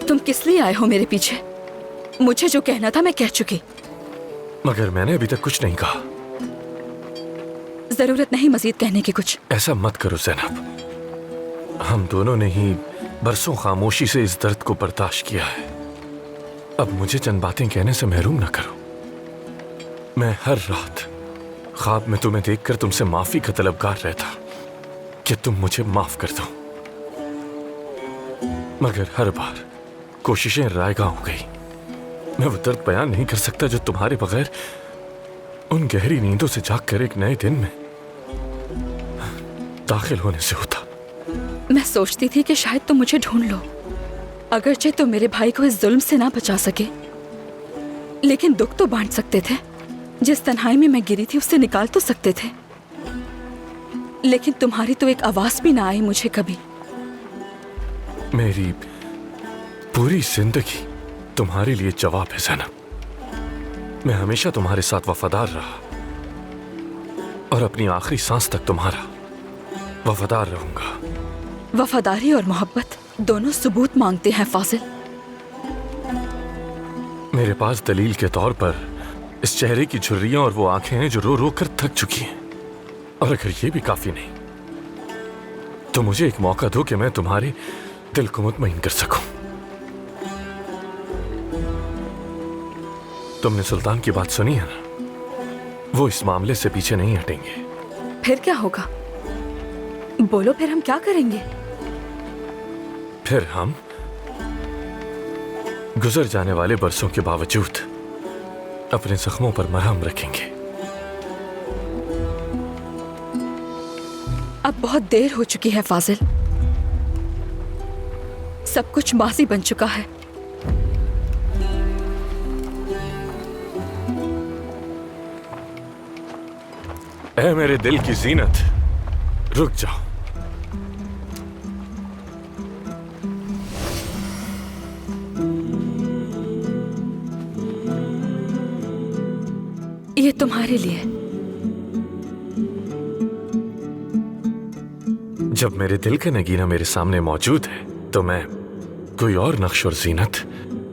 तुम किस लिए आए हो मेरे पीछे? मुझे जो कहना था मैं कह चुकी। मगर मैंने अभी तक कुछ नहीं कहा। जरूरत नहीं मजीद कहने की कुछ। ऐसा मत करो ज़ैनब, हम दोनों ने ही बरसों खामोशी से इस दर्द को बर्दाश्त किया है। अब मुझे चंद बातें कहने से महरूम ना करो। मैं हर रात ख्वाब में तुम्हें देखकर तुमसे माफी का तलबगार रहता कि तुम मुझे माफ कर दो, मगर हर बार कोशिशें रायगा हो गई। मैं वो दर्द बयान नहीं कर सकता जो तुम्हारे बगैर उन गहरी नींदों से जागकर एक नए दिन में दाखिल होने से होता। मैं सोचती थी कि शायद तुम मुझे ढूंढ लो, अगरचे तुम मेरे भाई को इस जुल्म से ना बचा सके, लेकिन दुख तो बांट सकते थे। जिस तन्हाई में मैं गिरी थी उससे निकाल तो सकते थे, लेकिन तुम्हारी तो एक आवाज भी ना आई मुझे कभी। मेरी पूरी जिंदगी तुम्हारे लिए जवाब है ज़ैनब। मैं हमेशा तुम्हारे साथ वफादार रहा और अपनी आखिरी सांस तक तुम्हारा वफादार रहूंगा। वफादारी और मोहब्बत दोनों सबूत मांगते हैं फाजिल। मेरे पास दलील के तौर पर इस चेहरे की झुर्रियां और वो आंखें हैं जो रो रो कर थक चुकी हैं। और अगर ये भी काफी नहीं तो मुझे एक मौका दो कि मैं तुम्हारे दिल को मुतमईन कर सकूं। तुमने सुल्तान की बात सुनी है ना, वो इस मामले से पीछे नहीं हटेंगे। फिर क्या होगा? बोलो, फिर हम क्या करेंगे? फिर हम गुजर जाने वाले बरसों के बावजूद अपने जख्मों पर मरहम रखेंगे। अब बहुत देर हो चुकी है फाजिल, सब कुछ माजी बन चुका है। ऐ मेरे दिल की जीनत, रुक जाओ। ये तुम्हारे लिए। जब मेरे दिल का नगीना मेरे सामने मौजूद है तो मैं कोई और नक्श और जीनत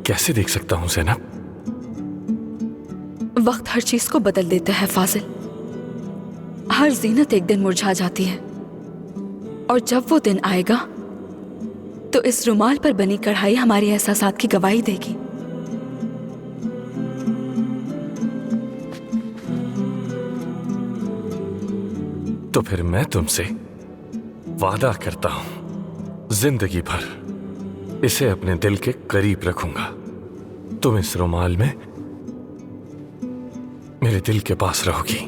कैसे देख सकता हूं ज़ैनब? वक्त हर चीज को बदल देता है फाजिल। हर जीनत एक दिन मुरझा जाती है, और जब वो दिन आएगा तो इस रुमाल पर बनी कढ़ाई हमारी एहसासात की गवाही देगी। तो फिर मैं तुमसे वादा करता हूं, जिंदगी भर इसे अपने दिल के करीब रखूंगा। तुम इस रुमाल में मेरे दिल के पास रहोगी।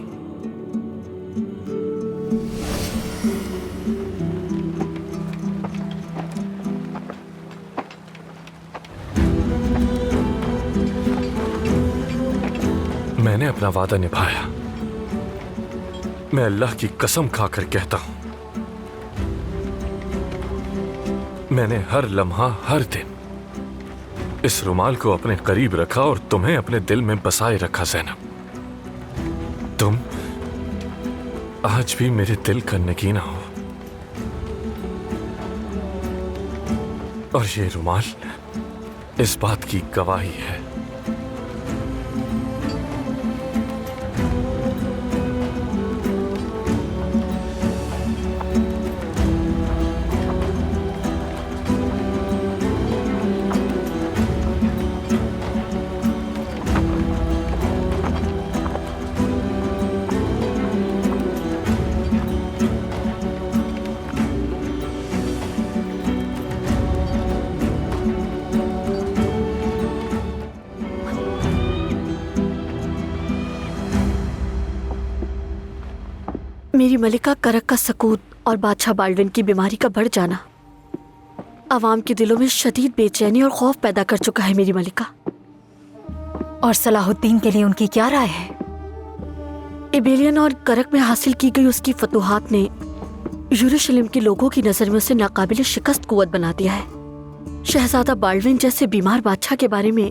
मैंने अपना वादा निभाया। मैं अल्लाह की कसम खाकर कहता हूं, मैंने हर लम्हा हर दिन इस रुमाल को अपने करीब रखा और तुम्हें अपने दिल में बसाए रखा ज़ैनब। तुम आज भी मेरे दिल का नगीना हो, और ये रुमाल इस बात की गवाही है। मेरी मलिका करक का सकूत और बादशाह बाल्डविन की बीमारी का बढ़ जाना आवाम के दिलों में शदीद बेचैनी और खौफ पैदा कर चुका है मेरी मलिका। और सलाहुद्दीन के लिए उनकी क्या राय है? इबेलियन और करक में हासिल की गई उसकी फतूहात ने यरूशलेम के लोगों की नज़र में उसे नाकाबिल शिकस्त कुव्वत बना दिया है। शहजादा बाल्डविन जैसे बीमार बादशाह के बारे में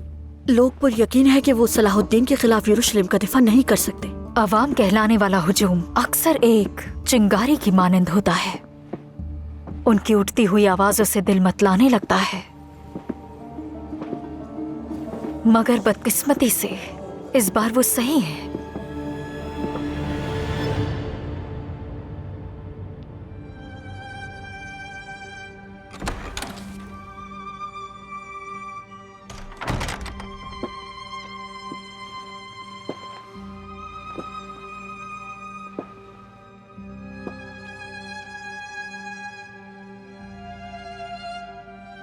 लोग पर यकीन है कि वो सलाहुद्दीन के खिलाफ यरूशलेम का दिफा नहीं कर सकते। अवाम कहलाने वाला हुजूम अक्सर एक चिंगारी की मानंद होता है। उनकी उठती हुई आवाजों से दिल मतलाने लगता है। मगर बदकिस्मती से इस बार वो सही है।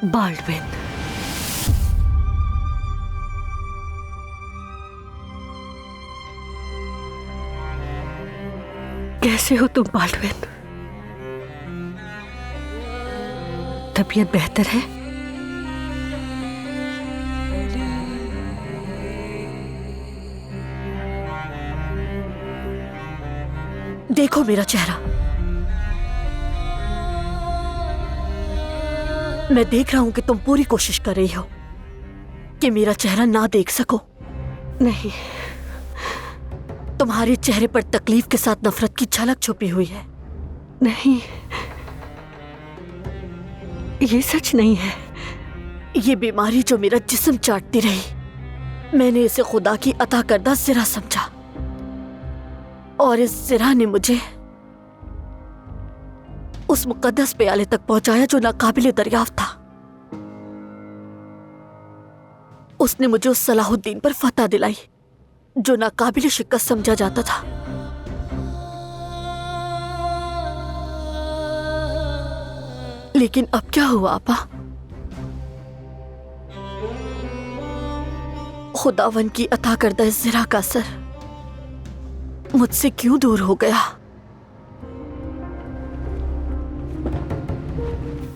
बाल्डविन, कैसे हो तुम बाल्डविन? तबीयत बेहतर है? देखो मेरा चेहरा। मैं देख रहा हूं कि तुम पूरी कोशिश कर रही हो कि मेरा चेहरा ना देख सको। नहीं, तुम्हारे चेहरे पर तकलीफ के साथ नफरत की झलक छुपी हुई है। नहीं, ये सच नहीं है। ये बीमारी जो मेरा जिस्म चाटती रही, मैंने इसे खुदा की अता करदा ज़रा समझा, और इस ज़रा ने मुझे उस मुकद्दस प्याले तक पहुंचाया जो नाकाबिले दरियाफ्त था। उसने मुझे उस सलाहुद्दीन पर फतह दिलाई जो नाकाबिले शिकस्त समझा जाता था। लेकिन अब क्या हुआ आपा? खुदावन की अता करदा इस ज़रा का असर मुझसे क्यों दूर हो गया?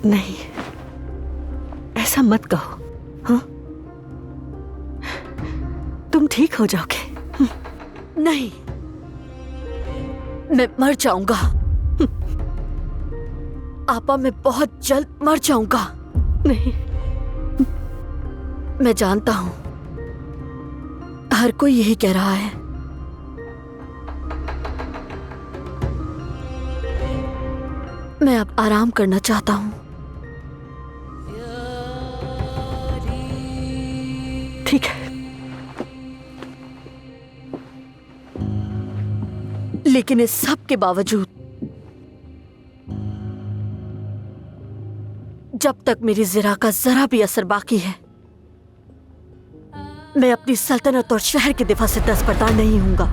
नहीं, ऐसा मत कहो। हाँ, तुम ठीक हो जाओगे। नहीं, मैं मर जाऊंगा। आपा, मैं बहुत जल्द मर जाऊंगा। नहीं, मैं जानता हूं हर कोई यही कह रहा है। मैं अब आराम करना चाहता हूं। ठीक है, लेकिन इस सब के बावजूद जब तक मेरी ज़रा का जरा भी असर बाकी है, मैं अपनी सल्तनत और शहर के दिफा से दस्तबरदार नहीं हूंगा।